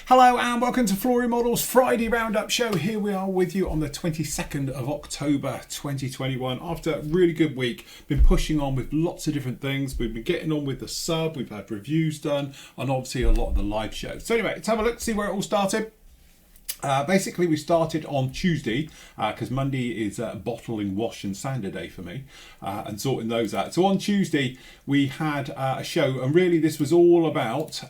Hello and welcome to Flory Models Friday Roundup Show. Here we are with you on the 22nd of October 2021. After a really good week, been pushing on with lots of different things. We've been getting on with the sub, we've had reviews done, and obviously a lot of the live shows. So anyway, let's have a look, see where it all started. Basically, we started on Tuesday because Monday is bottling, wash and sander day for me and sorting those out. So on Tuesday, we had a show, and really this was all about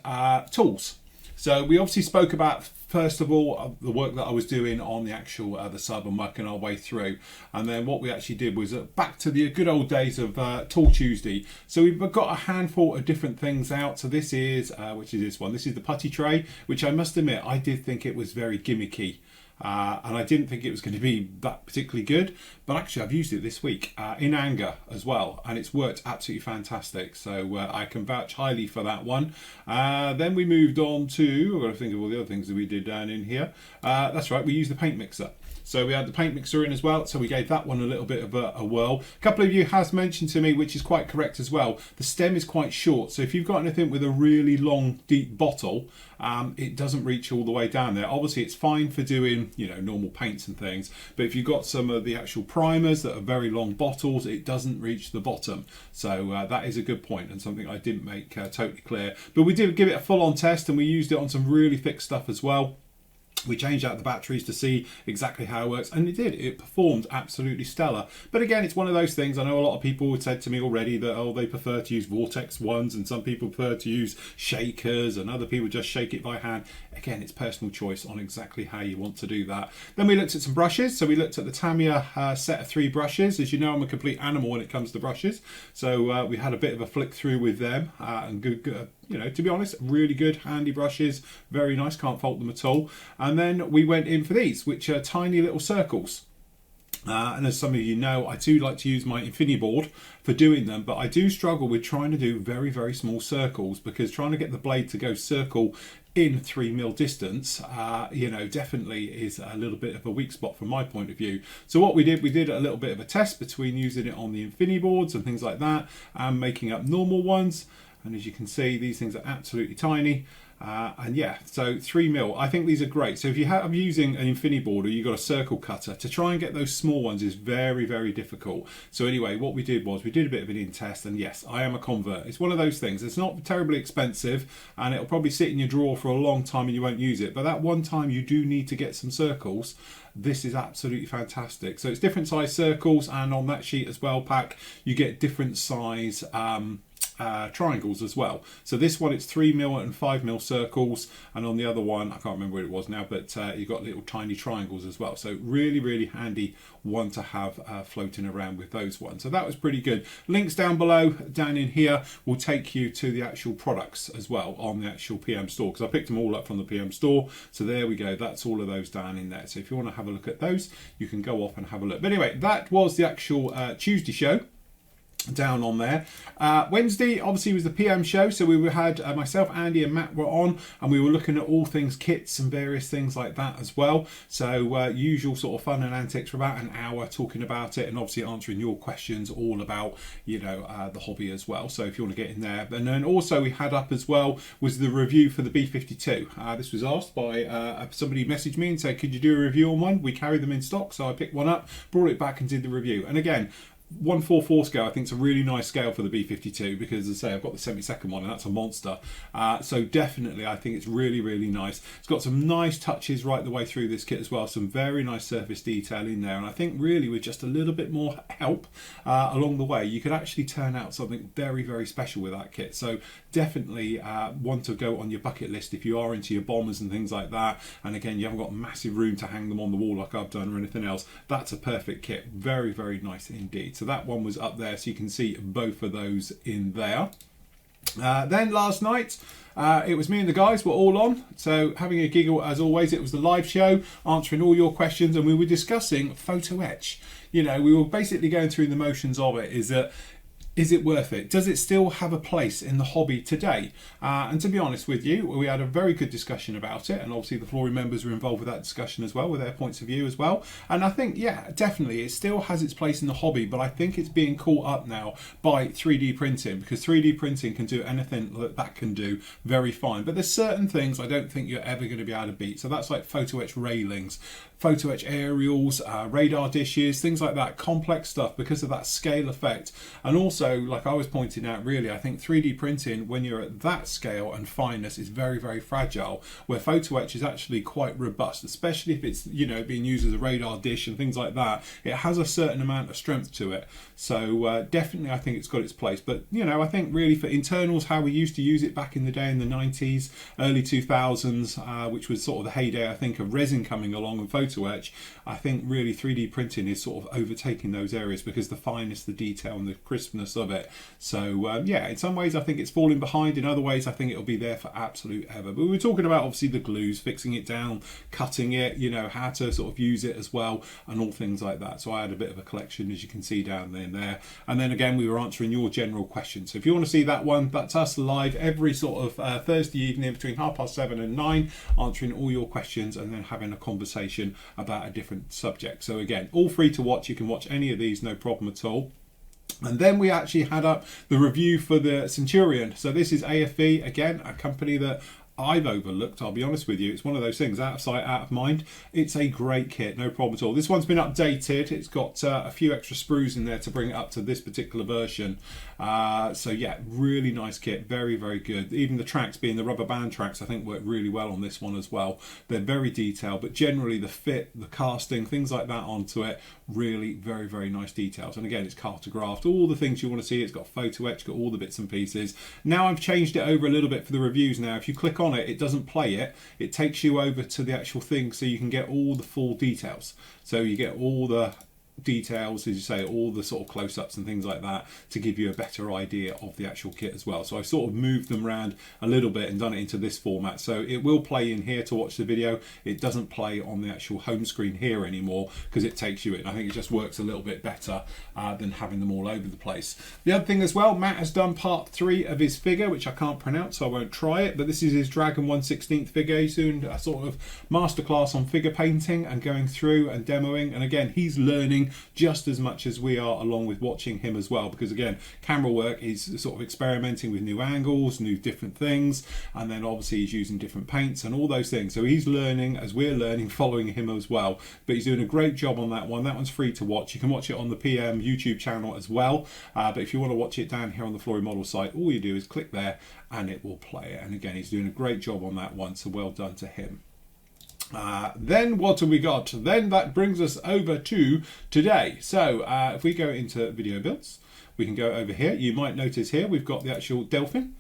tools. So we obviously spoke about, first of all, the work that I was doing on the actual the sub and working our way through. And then what we actually did was back to the good old days of Tool Tuesday. So we've got a handful of different things out. So this is, which is this one? This is the Putty Tray, which I must admit, I did think it was very gimmicky. And I didn't think it was going to be that particularly good, but actually I've used it this week in anger as well, and it's worked absolutely fantastic. So I can vouch highly for that one. Then we moved on to, I've got to think of all the other things that we did down in here. That's right, we used the paint mixer. So we had the paint mixer in as well, so we gave that one a little bit of a whirl. A couple of you has mentioned to me, which is quite correct as well, the stem is quite short. So if you've got anything with a really long, deep bottle, it doesn't reach all the way down there. Obviously, it's fine for doing, normal paints and things. But if you've got some of the actual primers that are very long bottles, it doesn't reach the bottom. So that is a good point and something I didn't make totally clear. But we did give it a full-on test, and we used it on some really thick stuff as well. We changed out the batteries to see exactly how it works, and it did. It performed absolutely stellar. But again, it's one of those things. I know a lot of people had said to me already that, they prefer to use Vortex ones, and some people prefer to use shakers, and other people just shake it by hand. Again, it's personal choice on exactly how you want to do that. Then we looked at some brushes. So we looked at the Tamiya set of 3 brushes. As you know, I'm a complete animal when it comes to brushes. So we had a bit of a flick through with them, and good. To be honest, really good, handy brushes, very nice, can't fault them at all. And then we went in for these, which are tiny little circles. And as some of you know, I do like to use my Infinity board for doing them, but I do struggle with trying to do very, very small circles, because trying to get the blade to go circle in 3mm distance, definitely is a little bit of a weak spot from my point of view. So what we did a little bit of a test between using it on the Infinity boards and things like that, and making up normal ones. And as you can see, these things are absolutely tiny. And yeah, so 3mm, I think these are great. So if you have using an Infinity board, or you've got a circle cutter, to try and get those small ones is very, very difficult. So anyway, what we did was we did a bit of an in test, and yes, I am a convert. It's one of those things. It's not terribly expensive, and it'll probably sit in your drawer for a long time and you won't use it. But that one time you do need to get some circles, this is absolutely fantastic. So it's different size circles, and on that sheet as well, pack, you get different size triangles as well. So this one, it's 3mm and 5mm circles, and on the other one, I can't remember what it was now, but you've got little tiny triangles as well. So really, really handy one to have floating around with those ones. So that was pretty good. Links down below, down in here, will take you to the actual products as well on the actual PM store, because I picked them all up from the PM store. So there we go, that's all of those down in there. So if you want to have a look at those, you can go off and have a look. But anyway, that was the actual Tuesday show down on there. Wednesday obviously was the PM show, so we had myself, Andy and Matt were on, and we were looking at all things kits and various things like that as well. So usual sort of fun and antics for about an hour, talking about it and obviously answering your questions all about the hobby as well. So if you want to get in there. And then also we had up as well was the review for the B52. This was asked by somebody messaged me and said, could you do a review on one? We carry them in stock, so I picked one up, brought it back and did the review. And again, 144 scale, I think it's a really nice scale for the B52, because as I say, I've got the 72nd one and that's a monster. So definitely I think it's really, really nice. It's got some nice touches right the way through this kit as well, some very nice surface detail in there, and I think really with just a little bit more help along the way, you could actually turn out something very, very special with that kit. So definitely one to go on your bucket list if you are into your bombers and things like that, and again, you haven't got massive room to hang them on the wall like I've done or anything else. That's a perfect kit. Very, very nice indeed. So that one was up there, so you can see both of those in there. Then last night, it was me and the guys were all on, so having a giggle as always. It was the live show, answering all your questions, and we were discussing photo etch. We were basically going through the motions of it, is that Is it worth it? Does it still have a place in the hobby today? And to be honest with you, we had a very good discussion about it, and obviously the Flory members were involved with that discussion as well, with their points of view as well. And I think, yeah, definitely it still has its place in the hobby, but I think it's being caught up now by 3D printing, because 3D printing can do anything that can do very fine. But there's certain things I don't think you're ever going to be able to beat. So that's like photo etch railings, photo etch aerials, radar dishes, things like that, complex stuff because of that scale effect. And also, like I was pointing out, really, I think 3D printing, when you're at that scale and fineness, is very, very fragile, where photo etch is actually quite robust, especially if it's, you know, being used as a radar dish and things like that. It has a certain amount of strength to it. So definitely I think it's got its place. But, you know, I think really for internals, how we used to use it back in the day in the 90s, early 2000s, which was sort of the heyday, I think, of resin coming along and photo etch, I think really 3D printing is sort of overtaking those areas because the fineness, the detail and the crispness of it. So yeah, in some ways I think it's falling behind, in other ways I think it'll be there for absolute ever. But we were talking about obviously the glues, fixing it down, cutting it, you know, how to sort of use it as well, and all things like that. So I had a bit of a collection, as you can see down there. And then again, we were answering your general questions. So if you want to see that one, that's us live every sort of Thursday evening between 7:30 and 9, answering all your questions and then having a conversation about a different subject. So again, all free to watch. You can watch any of these, no problem at all. And then we actually had up the review for the Centurion. So this is AFE, again, a company that I've overlooked, I'll be honest with you. It's one of those things, out of sight, out of mind. It's a great kit, no problem at all. This one's been updated. It's got a few extra sprues in there to bring it up to this particular version. So yeah, really nice kit, very, very good. Even the tracks, being the rubber band tracks, I think work really well on this one as well. They're very detailed, but generally the fit, the casting, things like that onto it, really very, very nice details. And again, it's cartographed, all the things you want to see. It's got photo etch, got all the bits and pieces. Now I've changed it over a little bit for the reviews now. If you click on it, it doesn't play it. It takes you over to the actual thing so you can get all the full details. So you get all the details, as you say, all the sort of close-ups and things like that to give you a better idea of the actual kit as well. So I've sort of moved them around a little bit and done it into this format. So it will play in here to watch the video. It doesn't play on the actual home screen here anymore because it takes you in. I think it just works a little bit better than having them all over the place. The other thing as well, Matt has done part 3 of his figure, which I can't pronounce, so I won't try it, but this is his Dragon 1/16 figure. He's doing a sort of masterclass on figure painting and going through and demoing, and again, he's learning just as much as we are along with watching him as well, because again, camera work is sort of experimenting with new angles, new different things, and then obviously he's using different paints and all those things. So he's learning as we're learning, following him as well. But he's doing a great job on that one. That one's free to watch. You can watch it on the PM YouTube channel as well. But if you want to watch it down here on the Flory Model site, all you do is click there and it will play it. And again, he's doing a great job on that one. So well done to him. Then what have we got? Then that brings us over to today. So if we go into video builds, we can go over here. You might notice here we've got the actual Delphin.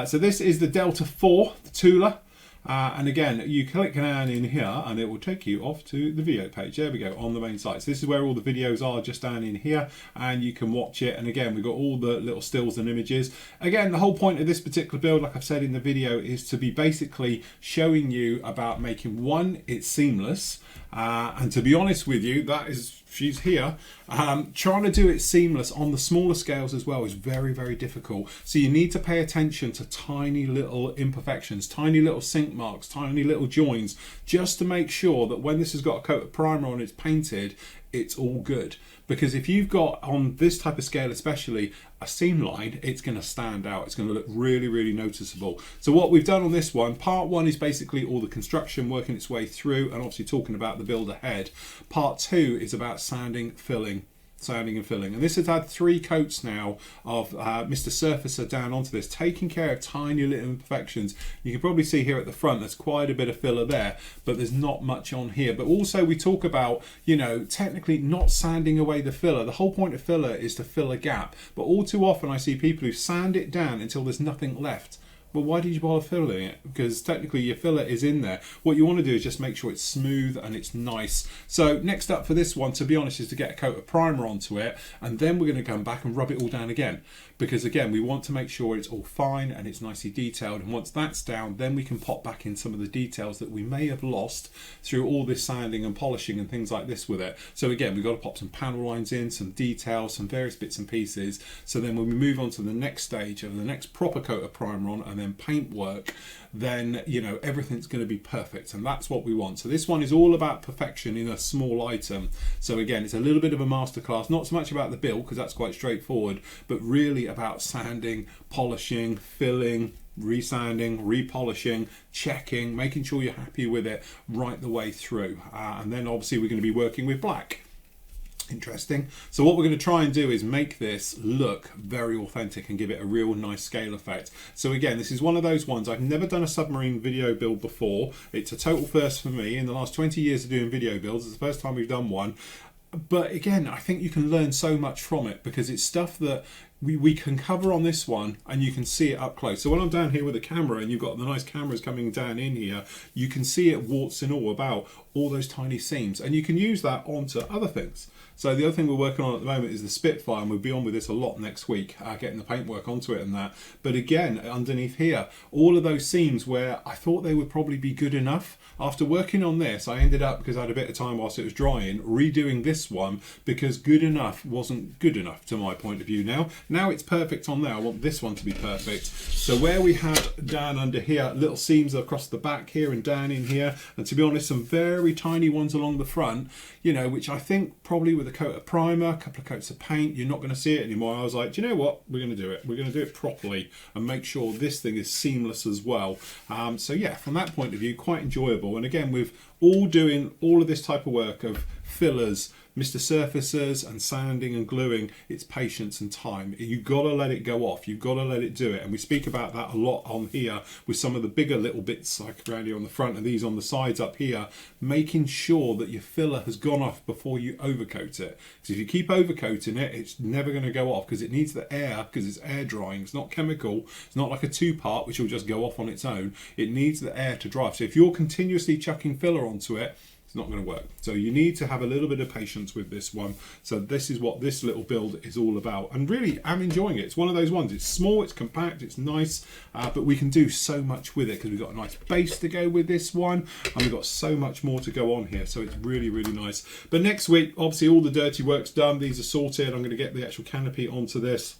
So this is the Delta 4, the Tula. And again, you click down in here and it will take you off to the video page. There we go, on the main site. So this is where all the videos are, just down in here, and you can watch it. And again, we've got all the little stills and images. Again, the whole point of this particular build, like I've said in the video, is to be basically showing you about making one, it's seamless. And to be honest with you, that is, she's here. Trying to do it seamless on the smaller scales as well is very, very difficult. So you need to pay attention to tiny little imperfections, tiny little sink marks, tiny little joins, just to make sure that when this has got a coat of primer on, it's painted, it's all good. Because if you've got, on this type of scale especially, a seam line, it's going to stand out. It's going to look really, really noticeable. So what we've done on this one, part 1 is basically all the construction working its way through and obviously talking about the build ahead. Part 2 is about sanding, filling, sanding and filling, and this has had 3 coats now of Mr. Surfacer down onto this, taking care of tiny little imperfections. You can probably see here at the front there's quite a bit of filler there, but there's not much on here. But also we talk about, you know, technically not sanding away the filler. The whole point of filler is to fill a gap, but all too often I see people who sand it down until there's nothing left But why did you bother filling it? Because technically your filler is in there. What you want to do is just make sure it's smooth and it's nice. So next up for this one, to be honest, is to get a coat of primer onto it, and then we're going to come back and rub it all down again. Because again, we want to make sure it's all fine and it's nicely detailed. And once that's down, then we can pop back in some of the details that we may have lost through all this sanding and polishing and things like this with it. So again, we've got to pop some panel lines in, some details, some various bits and pieces. So then when we move on to the next stage of the next proper coat of primer on and then paint work, then you know everything's going to be perfect, and that's what we want. So this one is all about perfection in a small item. So again, it's a little bit of a masterclass, not so much about the build because that's quite straightforward, but really about sanding, polishing, filling, resanding, repolishing, checking, making sure you're happy with it right the way through. And then obviously we're going to be working with black. Interesting. So what we're going to try and do is make this look very authentic and give it a real nice scale effect. So again, this is one of those ones, I've never done a submarine video build before. It's a total first for me. In the last 20 years of doing video builds, it's the first time we've done one. But again, I think you can learn so much from it because it's stuff that we can cover on this one and you can see it up close. So when I'm down here with the camera and you've got the nice cameras coming down in here, you can see it warts and all about all those tiny seams, and you can use that onto other things. So the other thing we're working on at the moment is the Spitfire, and we'll be on with this a lot next week, getting the paintwork onto it and that. But again, underneath here, all of those seams where I thought they would probably be good enough, after working on this, I ended up, because I had a bit of time whilst it was drying, redoing this one because good enough wasn't good enough to my point of view now. Now it's perfect on there. I want this one to be perfect. So where we had down under here, little seams across the back here and down in here, and to be honest, some very tiny ones along the front, you know, which I think probably with a coat of primer, a couple of coats of paint, you're not going to see it anymore. I was like, do you know what? We're going to do it. We're going to do it properly and make sure this thing is seamless as well. So yeah, from that point of view, quite enjoyable. And again, with all doing all of this type of work of fillers, Mr. Surfacers and sanding and gluing, it's patience and time. You've got to let it go off. You've got to let it do it. And we speak about that a lot on here with some of the bigger little bits like around here on the front and these on the sides up here, making sure that your filler has gone off before you overcoat it. Because if you keep overcoating it, it's never going to go off because it needs the air, because it's air drying. It's not chemical. It's not like a two-part which will just go off on its own. It needs the air to dry. So if you're continuously chucking filler onto it, not going to work. So you need to have a little bit of patience with this one. So this is what this little build is all about, and really I'm enjoying it. It's one of those ones, it's small, it's compact, it's nice, but we can do so much with it because we've got a nice base to go with this one, and we've got so much more to go on here. So it's really, really nice. But next week, obviously all the dirty work's done, these are sorted. I'm going to get the actual canopy onto this,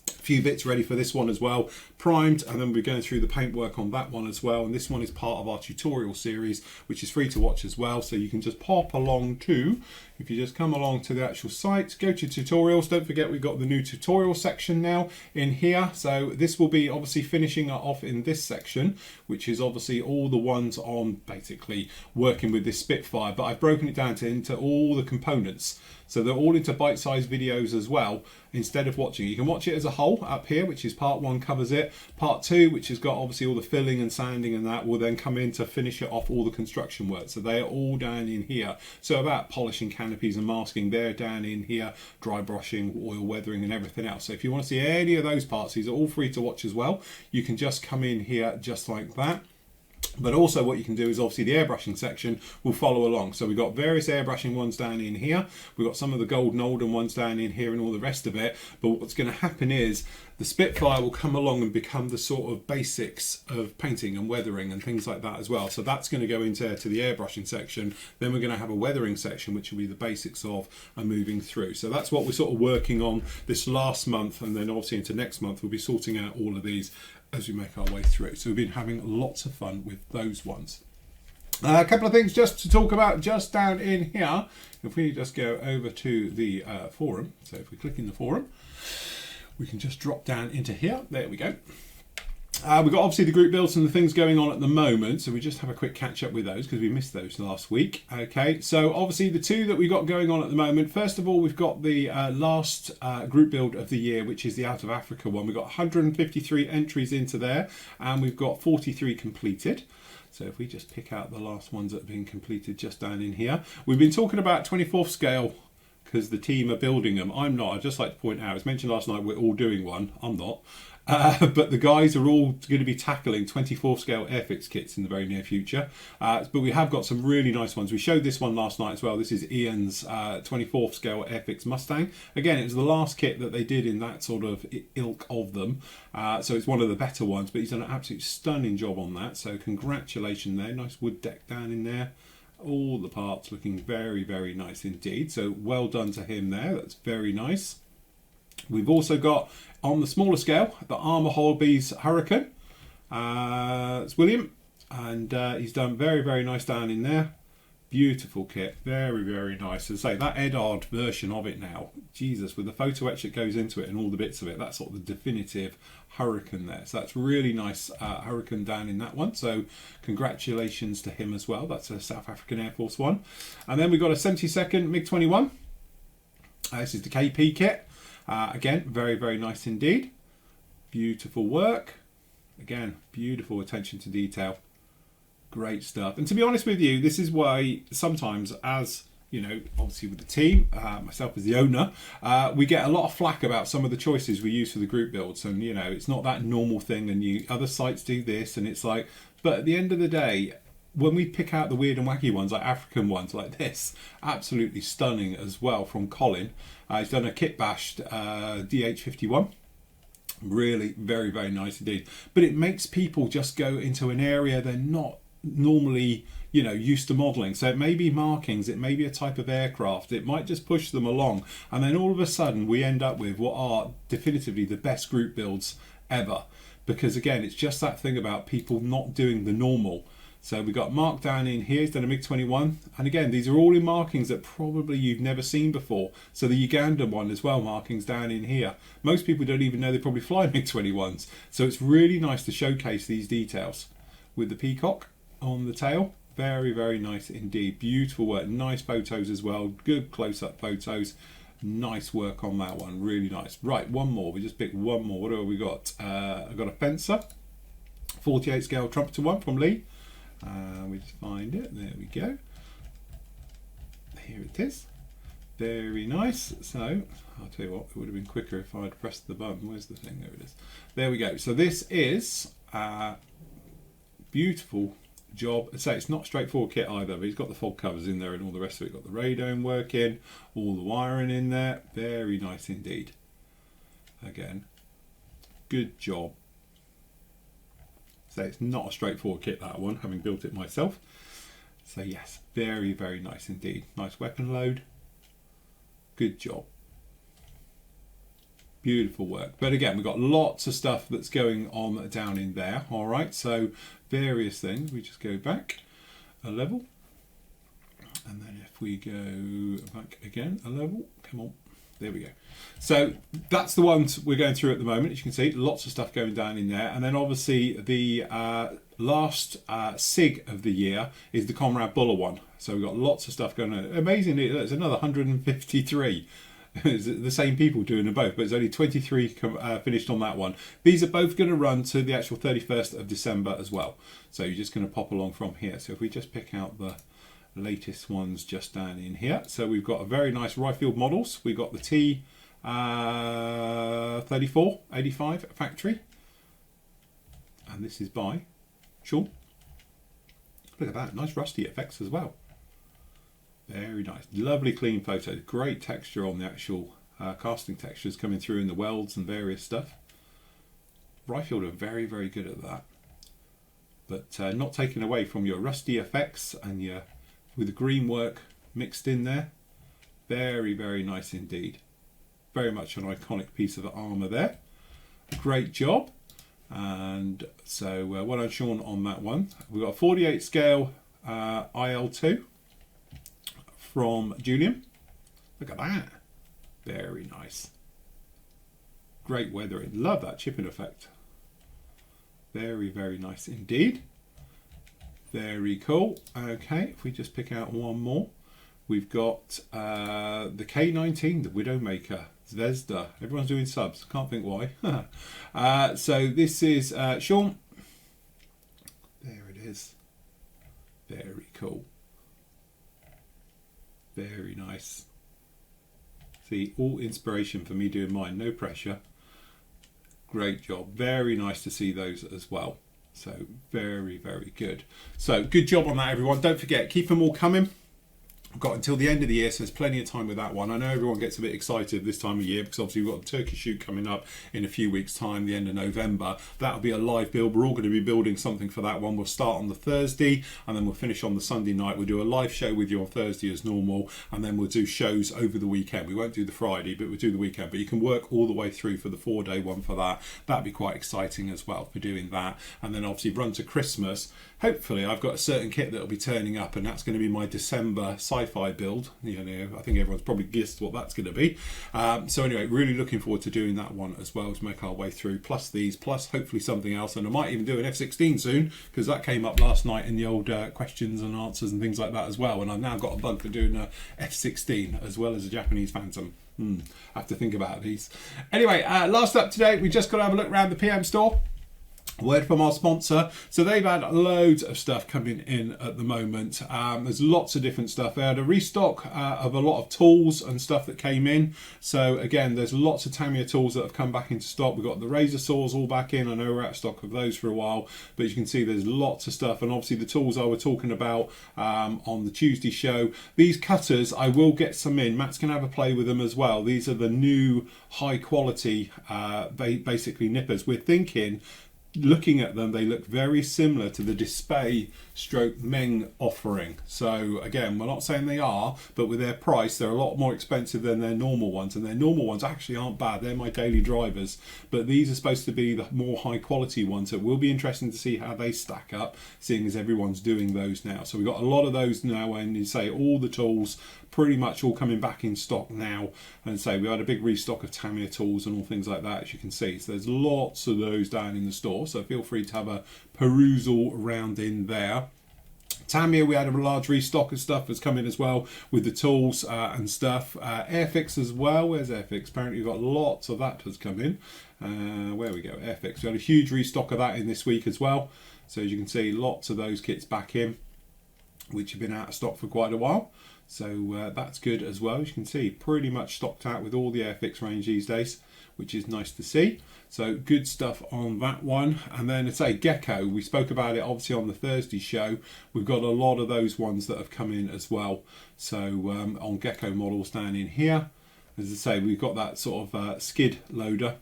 a few bits ready for this one as well, primed, and then we're going through the paintwork on that one as well. And this one is part of our tutorial series, which is free to watch as well, so you can just pop along to, if you just come along to the actual site, go to tutorials. Don't forget we've got the new tutorial section now in here, so this will be obviously finishing off in this section, which is obviously all the ones on basically working with this Spitfire, but I've broken it down into all the components. So they're all into bite-sized videos as well. Instead of watching, you can watch it as a whole up here, which is part one covers it. Part two, which has got obviously all the filling and sanding and that, will then come in to finish it off all the construction work. So they are all down in here. So about polishing canopies and masking, they're down in here, dry brushing, oil weathering and everything else. So if you want to see any of those parts, these are all free to watch as well. You can just come in here just like that. But also what you can do is obviously the airbrushing section will follow along. So we've got various airbrushing ones down in here. We've got some of the Golden Oldham ones down in here and all the rest of it. But what's going to happen is the Spitfire will come along and become the sort of basics of painting and weathering and things like that as well. So that's going to go into the airbrushing section. Then we're going to have a weathering section, which will be the basics of and moving through. So that's what we're sort of working on this last month. And then obviously into next month, we'll be sorting out all of these as we make our way through. So we've been having lots of fun with those ones. A couple of things just to talk about just down in here. If we just go over to the forum, so if we click in the forum, we can just drop down into here. There we go. We've got obviously the group builds and the things going on at the moment, so we just have a quick catch up with those because we missed those last week. Okay, so obviously the two that we've got going on at the moment, first of all, we've got the last group build of the year, which is the Out of Africa one. We've got 153 entries into there, and we've got 43 completed. So if we just pick out the last ones that have been completed just down in here. We've been talking about 24th scale because the team are building them. I'm not. I'd just like to point out, as mentioned last night, we're all doing one. I'm not. But the guys are all going to be tackling 24 scale Efix kits in the very near future. But we have got some really nice ones. We showed this one last night as well. This is Ian's 24th scale Efix Mustang. Again, it was the last kit that they did in that sort of ilk of them. So it's one of the better ones, but he's done an absolute stunning job on that. So congratulations there. Nice wood deck down in there. All the parts looking very, very nice indeed. So well done to him there. That's very nice. We've also got, on the smaller scale, the Armour Hobbies Hurricane. It's William, and he's done very, very nice down in there. Beautiful kit, very, very nice. As I say, that Edard version of it now, Jesus, with the photo etch that goes into it and all the bits of it, that's sort of the definitive Hurricane there. So that's really nice Hurricane down in that one. So congratulations to him as well. That's a South African Air Force one. And then we've got a 72nd MiG-21. This is the KP kit. Again, very, very nice indeed. Beautiful work. Again, beautiful attention to detail. Great stuff. And to be honest with you, this is why sometimes, as you know, obviously with the team, myself as the owner, we get a lot of flack about some of the choices we use for the group builds. And, you know, it's not that normal thing, and other sites do this, and it's like, but at the end of the day, when we pick out the weird and wacky ones, like African ones like this, absolutely stunning as well from Colin. He's done a kit bashed DH51. Really very, very nice indeed. But it makes people just go into an area they're not normally, you know, used to modelling. So it may be markings, it may be a type of aircraft, it might just push them along. And then all of a sudden we end up with what are definitively the best group builds ever. Because again, it's just that thing about people not doing the normal. So we got Mark down in here, he's done a MiG-21. And again, these are all in markings that probably you've never seen before. So the Ugandan one as well, markings down in here. Most people don't even know they probably fly MiG-21s. So it's really nice to showcase these details. With the peacock on the tail, very, very nice indeed. Beautiful work, nice photos as well, good close-up photos. Nice work on that one, really nice. Right, one more, we just picked one more. What have we got? I've got a Fencer, 48 scale trumpeter one from Lee. We just find it, there we go. Here it is, very nice. So I'll tell you what, it would have been quicker if I'd pressed the button. Where's the thing? There it is. There we go. So this is beautiful job. So it's not straightforward kit either, but he's got the fog covers in there and all the rest of it. Got the radome working, all the wiring in there. Very nice indeed. Again, good job. So it's not a straightforward kit, that one, having built it myself. So yes, very, very nice indeed. Nice weapon load. Good job. Beautiful work. But again, we've got lots of stuff that's going on down in there. All right, so various things. We just go back a level. And then if we go back again a level, come on. There we go. So that's the ones we're going through at the moment. As you can see, lots of stuff going down in there. And then obviously the last SIG of the year is the Comrade Buller one. So we've got lots of stuff going on. Amazingly, there's another 153. It's the same people doing them both, but it's only 23 finished on that one. These are both going to run to the actual 31st of December as well. So you're just going to pop along from here. So if we just pick out the latest ones just down in here. So we've got a very nice Ryefield models. We've got the T3485 factory. And this is by Sean. Look at that, nice rusty effects as well. Very nice, lovely clean photo. Great texture on the actual casting textures coming through in the welds and various stuff. Ryefield are very, very good at that. But not taken away from your rusty effects and your with the green work mixed in there. Very, very nice indeed. Very much an iconic piece of armour there. Great job. And so well done Sean on that one. We've got a 48 scale IL2 from Julian. Look at that. Very nice. Great weathering. Love that chipping effect. Very, very nice indeed. Very cool. Okay, if we just pick out one more, we've got the K19, the Widowmaker, Zvezda. Everyone's doing subs. Can't think why. So this is Sean. There it is. Very cool. Very nice. See, all inspiration for me doing mine, no pressure. Great job, very nice to see those as well. So very, very good. So good job on that, everyone. Don't forget, keep them all coming. I've got until the end of the year, so there's plenty of time with that one. I know everyone gets a bit excited this time of year because obviously we've got the turkey shoot coming up in a few weeks' time, the end of November. That'll be a live build. We're all going to be building something for that one. We'll start on the Thursday and then we'll finish on the Sunday night. We'll do a live show with you on Thursday as normal, and then we'll do shows over the weekend. We won't do the Friday, but we'll do the weekend. But you can work all the way through for the 4-day one for that. That'd be quite exciting as well for doing that. And then obviously run to Christmas. Hopefully I've got a certain kit that'll be turning up, and that's going to be my December sci-fi build. You know, I think everyone's probably guessed what that's going to be. So anyway, really looking forward to doing that one as well to make our way through, plus these, plus hopefully something else. And I might even do an F-16 soon, because that came up last night in the old questions and answers and things like that as well. And I've now got a bug for doing a F-16 as well as a Japanese Phantom. I have to think about these. Anyway, last up today, we just got to have a look around the PM store. Word from our sponsor. So they've had loads of stuff coming in at the moment. There's lots of different stuff. They had a restock of a lot of tools and stuff that came in. So again, there's lots of Tamiya tools that have come back into stock. We've got the razor saws all back in. I know we're out of stock of those for a while, but you can see there's lots of stuff. And obviously the tools I was talking about on the Tuesday show. These cutters, I will get some in. Matt's going to have a play with them as well. These are the new high quality basically nippers. We're thinking, looking at them, they look very similar to the Display stroke Meng offering. So again, we're not saying they are, but with their price, they're a lot more expensive than their normal ones, and their normal ones actually aren't bad. They're my daily drivers, but these are supposed to be the more high quality ones. So it will be interesting to see how they stack up, seeing as everyone's doing those now. So we've got a lot of those now, and you say all the tools pretty much all coming back in stock now. And say we had a big restock of Tamiya tools and all things like that, as you can see. So there's lots of those down in the store, so feel free to have a perusal around in there. Tamiya, we had a large restock of stuff that's come in as well with the tools and stuff. Efix as well. Where's Efix? Apparently we've got lots of that has come in. Where we go, Efix. We had a huge restock of that in this week as well. So as you can see, lots of those kits back in, which have been out of stock for quite a while. So that's good as well. As you can see, pretty much stocked out with all the Efix range these days, which is nice to see. So good stuff on that one. And then I'd say Gecko, we spoke about it obviously on the Thursday show. We've got a lot of those ones that have come in as well. So on Gecko models down in here, as I say, we've got that sort of skid loader.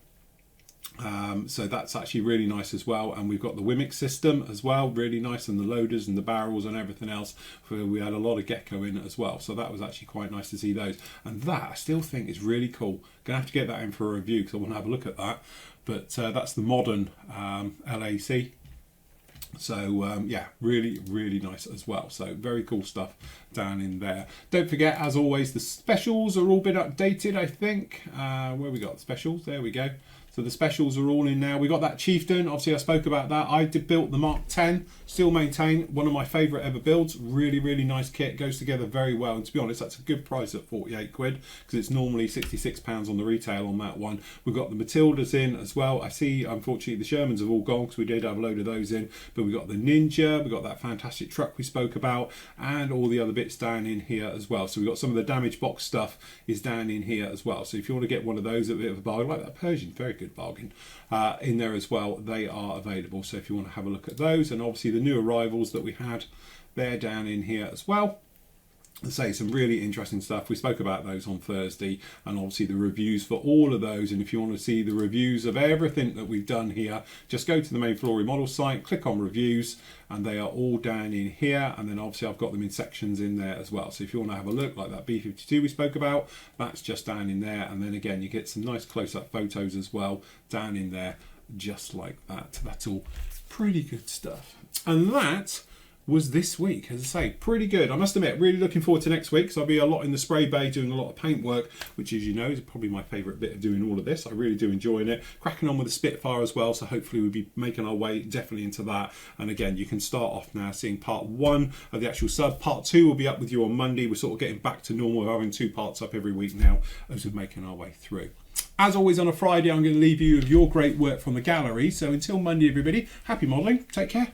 So that's actually really nice as well, and we've got the Wimix system as well, really nice, and the loaders and the barrels and everything else. We had a lot of Gecko in it as well, so that was actually quite nice to see those. And that I still think is really cool. Gonna have to get that in for a review because I want to have a look at that. But that's the modern LAC. So yeah, really, really nice as well. So very cool stuff down in there. Don't forget, as always, the specials are all been updated, I think. Where we got the specials? There we go. So the specials are all in now. We got that Chieftain. Obviously, I spoke about that. I built the Mark 10. Still maintain one of my favourite ever builds. Really, really nice kit. Goes together very well. And to be honest, that's a good price at 48 quid because it's normally £66 on the retail on that one. We've got the Matildas in as well. I see, unfortunately, the Shermans have all gone because we did have a load of those in. But we got the Ninja. We got that fantastic truck we spoke about, and all the other bits down in here as well. So we've got some of the damage box stuff is down in here as well. So if you want to get one of those at a bit of a bargain, like that Persian, very good bargain in there as well, they are available. So if you want to have a look at those, and obviously the new arrivals that we had, they're down in here as well. Let's say some really interesting stuff. We spoke about those on Thursday, and obviously the reviews for all of those. And if you want to see the reviews of everything that we've done here, just go to the main Flory model site, click on reviews, and they are all down in here. And then obviously I've got them in sections in there as well. So if you want to have a look, like that B52 we spoke about, that's just down in there. And then again, you get some nice close-up photos as well down in there, just like that. That's all pretty good stuff. And that was this week, as I say, pretty good. I must admit, really looking forward to next week, because I'll be a lot in the spray bay doing a lot of paint work, which, as you know, is probably my favourite bit of doing all of this. I really do enjoying it. Cracking on with the Spitfire as well, so hopefully we'll be making our way definitely into that. And again, you can start off now seeing part 1 of the actual sub. Part 2 will be up with you on Monday. We're sort of getting back to normal, we're having 2 parts up every week now as we're making our way through. As always on a Friday, I'm going to leave you with your great work from the gallery. So until Monday, everybody, happy modelling, take care.